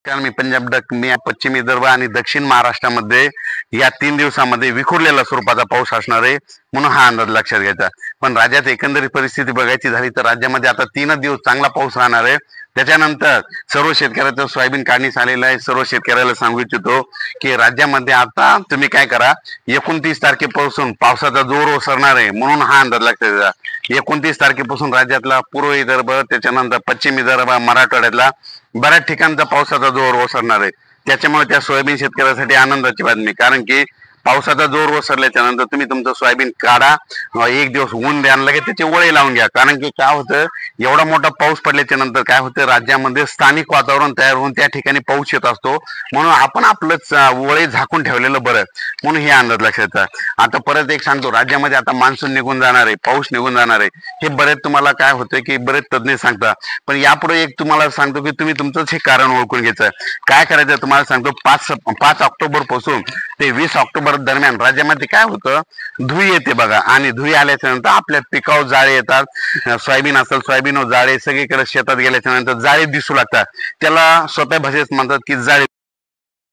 कारण मी पंजाब मी पश्चिम विदर्भ आणि दक्षिण महाराष्ट्रामध्ये या 3 दिवसामध्ये विखुरलेला स्वरूपाचा पाऊस असणार आहे म्हणून हा अंदाज लक्षात घ्यायचा। पण राज्यात एकंदरीत परिस्थिती बघायची झाली तर राज्यामध्ये आता 3 दिवस चांगला पाऊस राहणार आहे। त्याच्यानंतर सर्व शेतकऱ्याचं सोयाबीन काढणीस आलेलं आहे। सर्व शेतकऱ्याला सांगू इच्छितो की राज्यामध्ये आता तुम्ही काय करा, 29 तारखेपासून पावसाचा जोर ओसरणार आहे म्हणून हा अंदाज लक्षात घ्या। 29 तारखेपासून राज्यातला पूर्व विदर्भ, त्याच्यानंतर पश्चिम विदर्भ, मराठवाड्यातला बऱ्याच ठिकाणचा पावसाचा जोर ओसरणार आहे। त्याच्यामुळे त्या सोयाबीन शेतकऱ्यासाठी आनंदाची बातमी, कारण की पावसाचा जोर ओसरल्याच्या नंतर तुम्ही तुमचं सोयाबीन काढा, 1 दिवस ऊन द्या, लगेच त्याचे वळे लावून घ्या। कारण की काय होतं, एवढा मोठा पाऊस पडल्याच्या नंतर काय होतं, राज्यामध्ये स्थानिक वातावरण तयार होऊन त्या ठिकाणी पाऊस येत असतो, म्हणून आपण आपलंच वळे झाकून ठेवलेलं बरं, म्हणून हे अंदाज लक्षात घ्या। आता परत एक सांगतो, राज्यामध्ये आता मान्सून निघून जाणार आहे, पाऊस निघून जाणार आहे, हे बरेच तुम्हाला काय होतं की बरेच तज्ञ सांगतात। पण यापुढे एक तुम्हाला सांगतो की तुम्ही तुमचंच हे कारण ओळखून घ्यायचं। काय करायचं तुम्हाला सांगतो, 5 ऑक्टोबर पासून ते 20 ऑक्टोबर दरम्यान राज्यामध्ये काय होतं, धुळी येते बघा, आणि धुळी आल्याच्या नंतर आपल्या पिकावर जाळे येतात। सोयाबीन असेल, सोयाबीनवर जाळे, सगळीकडे शेतात गेल्याच्या नंतर जाळे दिसू लागतात, त्याला स्वतः भाषेत म्हणतात की जाळे